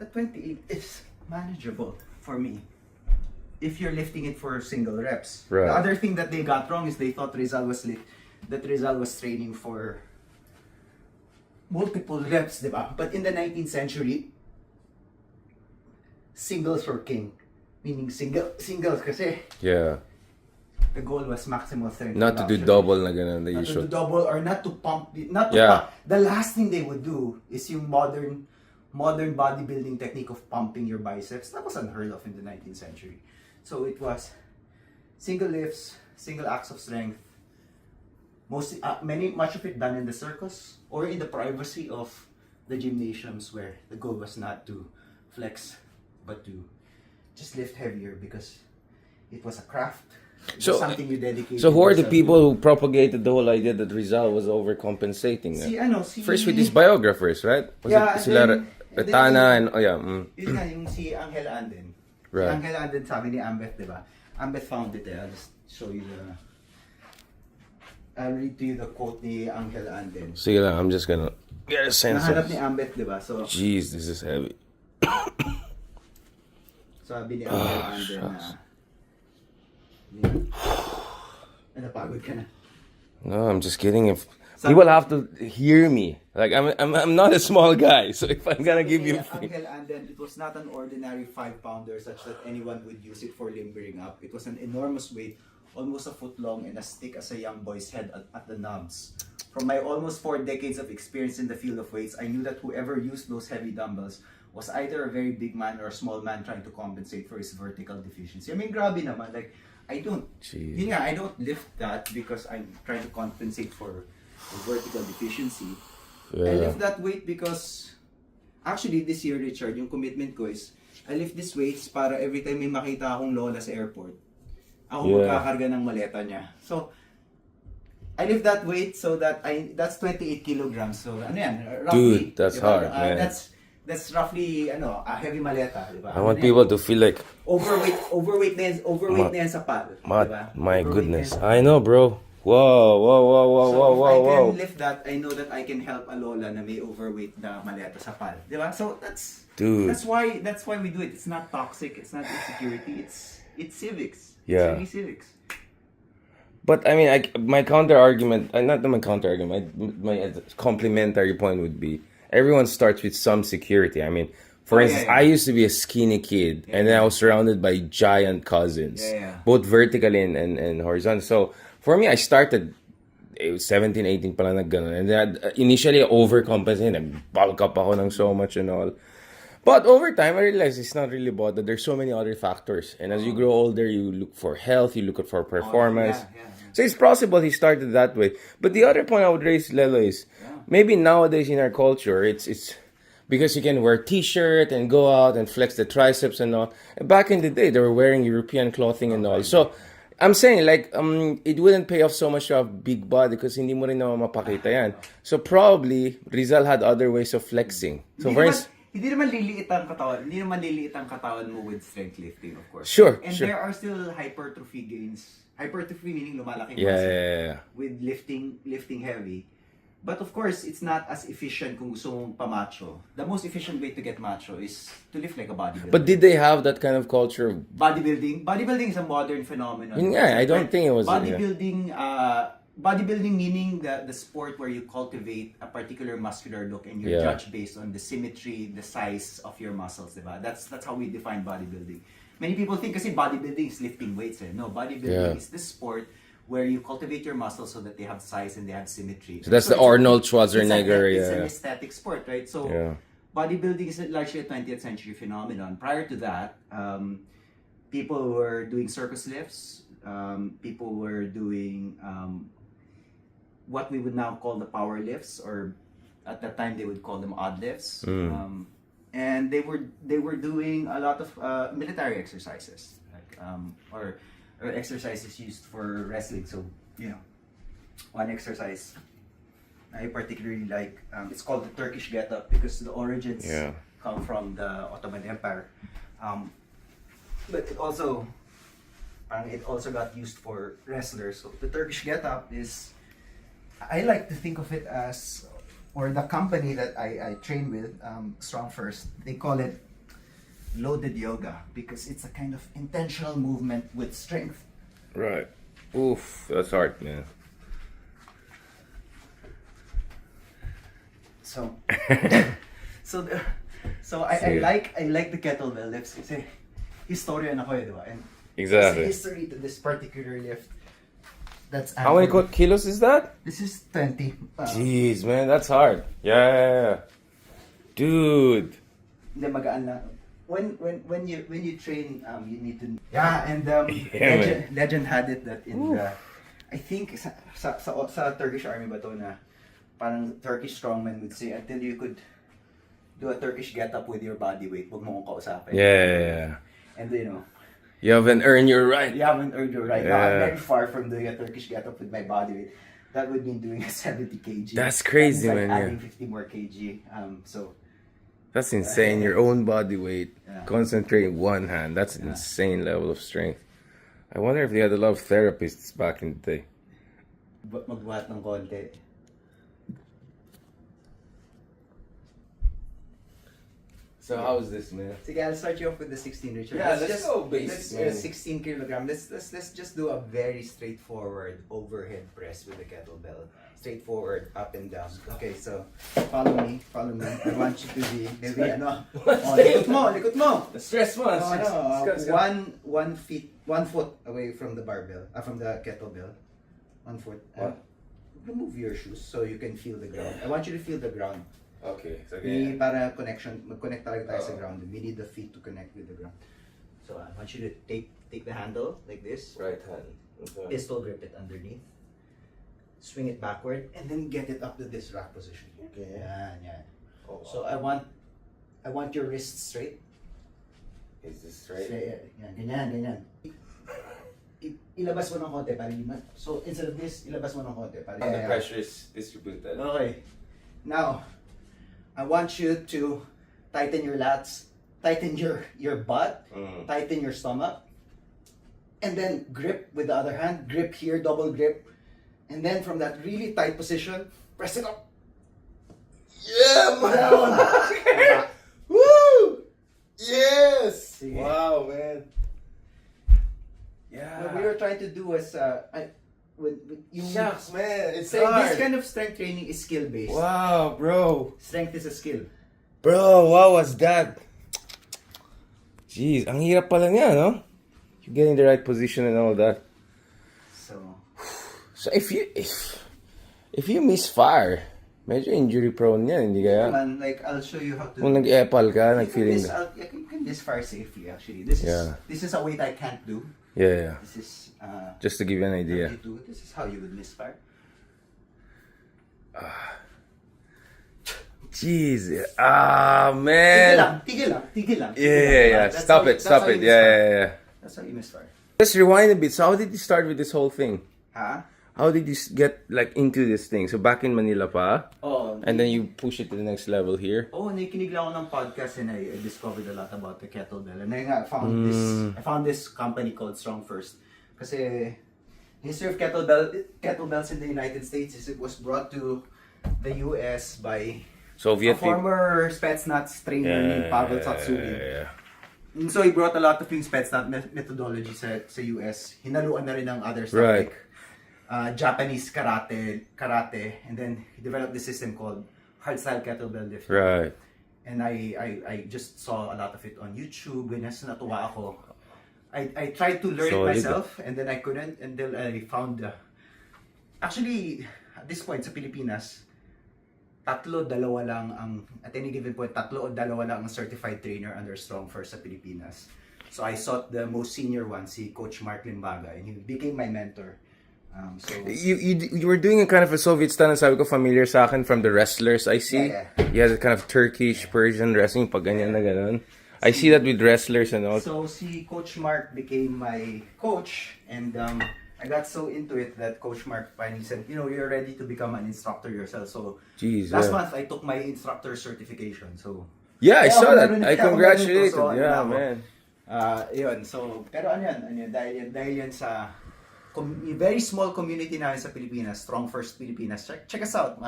the 28 is manageable for me if you're lifting it for single reps. Right. The other thing that they got wrong is they thought Rizal was training for multiple reps, diba? But in the 19th century, singles were king. Meaning singles kasi Yeah. the goal was maximal strength. Not to do double na ganun. Not to do double or not to pump. Yeah. The last thing they would do is yung modern bodybuilding technique of pumping your biceps. That was unheard of in the 19th century. So it was single lifts, single acts of strength. Much of it done in the circus or in the privacy of the gymnasiums, where the goal was not to flex but to just lift heavier because it was a craft. It was something you dedicated. So who are the yourself people to. who propagated the whole idea that Rizal was overcompensating? First with his biographers, right? Was Yeah, it sila Retana and Yun nga, yung si Angel Anden. Right. Si Angel Anden, sabi ni Ambeth, di ba? Ambeth found it. I'll just show you I'll read to you the quote ni Angel Anden. Sige lang, I'm just gonna get a sense Nahanap of... ni Ambeth, di ba? So, Jeez, this is heavy. sabi ni Angel Anden na napagod ka na. No, I'm just kidding. If people have to hear me, like I'm not a small guy, so if I'm gonna give you, Angel Anden, it was not an ordinary 5-pounder such that anyone would use it for limbering up. It was an enormous weight, almost a foot long and as thick as a young boy's head at the knobs. From my almost 4 decades of experience in the field of weights, I knew that whoever used those heavy dumbbells was either a very big man or a small man trying to compensate for his vertical deficiency. I mean, grabe naman, like, I don't lift that because I'm trying to compensate for vertical deficiency. Yeah. I lift that weight because, actually this year, Richard, yung commitment ko is, I lift these weights para every time may makita akong lola sa airport, ako magkakarga ng maleta niya. So, I lift that weight so that that's 28 kilograms. So, ano yan, roughly. Dude, that's diba? hard, man. That's roughly, a heavy maleta, diba? I want people to feel like Overweight na yan sa pal. Diba? My Overweight goodness, na yan. I know, bro. Whoa. So if I can lift that, I know that I can help a lola na may overweight na maleta sa pal. Diba? So that's why we do it. It's not toxic, it's not insecurity, it's civics. Yeah. It's really civics. But I mean, my counter argument, not my counter argument, my complementary point would be, everyone starts with some security. I mean, for instance, I used to be a skinny kid, and then I was surrounded by giant cousins, both vertically and horizontal. So for me, I started 17, 18 pa lang nagganon, and then initially overcompensating, bulk up ako ng so much and all. But over time, I realized it's not really about that. There's so many other factors, and as you grow older, you look for health, you look for performance. So it's possible he started that way. But the other point I would raise, Lelo, is maybe nowadays in our culture, it's because you can wear t-shirt and go out and flex the triceps and all. Back in the day, they were wearing European clothing and all. So I'm saying, like, it wouldn't pay off so much to have big body because hindi mo rin naman mapakita yan. So probably Rizal had other ways of flexing. So for instance, Hindi naman liliit ang katawan mo with strength lifting, of course. Sure. There are still hypertrophy gains. Hypertrophy meaning lumalaki Yeah. with lifting heavy. But of course, it's not as efficient kung gusto mong pamacho. The most efficient way to get macho is to lift like a bodybuilder. But did they have that kind of culture of Bodybuilding is a modern phenomenon. Yeah, I don't think it was Bodybuilding meaning the sport where you cultivate a particular muscular look and you're judged based on the symmetry, the size of your muscles, diba? That's how we define bodybuilding. Many people think kasi bodybuilding is lifting weights. No, bodybuilding is this sport where you cultivate your muscles so that they have size and they have symmetry. So that's the Arnold Schwarzenegger. It's an aesthetic sport, right? So bodybuilding is largely a 20th century phenomenon. Prior to that, people were doing circus lifts. People were doing what we would now call the power lifts, or at that time they would call them odd lifts. And they were doing a lot of military exercises, like or exercises used for wrestling. So one exercise I particularly like, it's called the Turkish get-up because the origins come from the Ottoman Empire, but it also got used for wrestlers. So the Turkish get-up is, I like to think of it as, or the company that I train with, Strong First, they call it loaded yoga because it's a kind of intentional movement with strength. Right. Oof, that's hard, man. So, I like the kettlebell lifts kasi historian ako eh, diba? And Exactly. there's history to this particular lift. That's How many kilos is that? This is 20. Jeez, man, that's hard. Yeah. Dude. Hindi magaan lang. When you train, you need to. Yeah, and legend had it that in the, I think sa Turkish army ba to na parang Turkish strongmen would say until you could do a Turkish get-up with your body weight, huwag mo kong kausapin. Yeah. And you know, you haven't earned your right. you haven't earned your right. Now, I'm very far from doing a Turkish get-up with my body weight. That would mean doing a 70 kg. That's crazy, like man. Adding 50 more kg. So. That's insane. Your own body weight. Yeah. Concentrate in one hand. That's an insane level of strength. I wonder if they had a lot of therapists back in the day. Magbuhat ng konti. So how's this, man? Sige, I'll start you off with the 16, Richard. Yeah, let's go basics, man. 16 kilogram. Let's just do a very straightforward overhead press with the kettlebell. Straightforward, up and down. Okay, so follow me. I want you to be maybe ano. Likot mo. The stress one. One foot away from the barbell, from the kettlebell. 1 foot. Remove your shoes so you can feel the ground. I want you to feel the ground. Okay. So Para mag-connect talaga tayo sa ground. We need the feet to connect with the ground. So I want you to take the handle like this. right hand. Okay. Pistol grip it underneath. Swing it backward and then get it up to this rack position. Okay. Yan. Oh, So I want your wrists straight. Is this straight? Yan, ganyan. Ilabas mo ng konti para hindi so instead of this, ilabas mo ng konti para The pressure is distributed. Okay. Now, I want you to tighten your lats, tighten your butt, tighten your stomach, and then grip with the other hand. Grip here, double grip. And then from that really tight position, press it up. Yeah, Down. Woo! Yes! Sige. Wow, man. Yeah. What we were trying to do was, with you. Shucks, man. It's This hard. kind of strength training is skill-based. Wow, bro. Strength is a skill. Bro, what was that? Jeez, ang hirap pala niya, no? You get in the right position and all that. So if you misfire, medyo injury prone yan, hindi kaya? Man, like I'll show you how to. Kung nag-epal ka, nag-feeling ka. You can misfire safely actually. This is a weight I can't do. Yeah. This is Just to give you an idea. This is how you would misfire. Jeez. Man. Tigil lang. Yeah. Stop it. Yeah. That's how you misfire. Let's rewind a bit. So how did you start with this whole thing? Huh? How did you get like into this thing? So back in Manila pa? Oh. And then you push it to the next level here? Oh, nakikinig lang ako ng podcast and I discovered a lot about the kettlebell. And I found this company called Strong First. Kasi history of kettlebells in the United States is it was brought to the US by Soviet a former Spetsnaz trainer named Pavel Tsatsouline. Yeah. So he brought a lot of yung Spetsnaz methodology sa US. Hinaluan na rin ng other stuff Right. like Japanese karate, and then he developed this system called hardstyle kettlebell lifting. Right. And I just saw a lot of it on YouTube. Ganyan, so natuwa ako. I tried to learn it myself, and then I couldn't until I found actually, at this point sa Pilipinas, at any given point, 3 o 2 lang ang certified trainer under Strong First sa Pilipinas. So I sought the most senior one, si Coach Mark Limbaga, and he became my mentor. So You were doing a kind of a Soviet style, and sabi ko familiar sa akin from the wrestlers I see. Yeah. You had a kind of Turkish, Persian wrestling, pag ganyan na ganon. I see that with wrestlers and all. So si Coach Mark became my coach, and I got so into it that Coach Mark finally said, you're ready to become an instructor yourself. So last month I took my instructor certification. So yeah, I saw that. I congratulated. So, yeah, man. Yun. So pero ano yan, dahil yan sa very small community namin sa Pilipinas, Strong First Pilipinas. Check us out.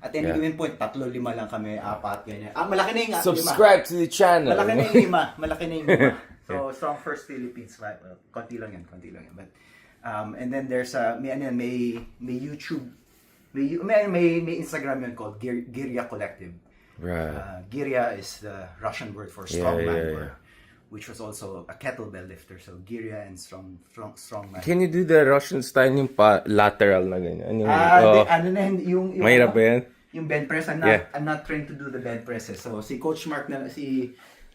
At any given point, 3, 5 lang kami, 4, ganyan. Malaki na yung 5. Subscribe to the channel. Malaki na yung 5. Malaki na yung 5. So, Strong First Philippines, konti lang yan. But, and then there's may YouTube, may Instagram yun called Girya Collective. Right. Girya is the Russian word for strongman, which was also a kettlebell lifter. So Girya and strongman. Can you do the Russian style yung lateral na ganyan? Yung mahirap ba yan? Yung bench press. I'm not trained to do the bench presses. So si Coach Mark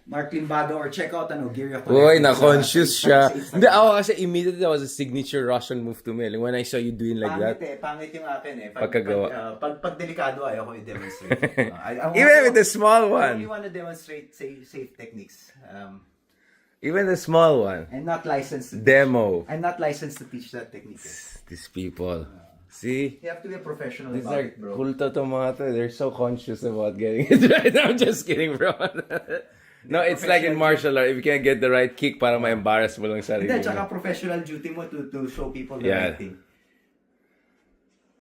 Mark Limbaga, or check out Girya Collective. Uy, na-conscious siya. Hindi, ako kasi immediately that was a signature Russian move to me. Like, when I saw you doing like that. Pangit yung akin Pagkagawa. Pag delikado, ayoko i-demonstrate. Even with the small one. I only want to demonstrate safe techniques. Even the small one. I'm not licensed to Demo. I'm not licensed to teach that technique. These people. See? You have to be a professional These about are it, bro. kulto to mga to. They're so conscious about getting it right. I'm just kidding, bro. No, it's like in martial art. If you can't get the right kick, para ma-embarrass mo lang sarili mo. Hindi, tsaka professional duty mo to show people the right thing.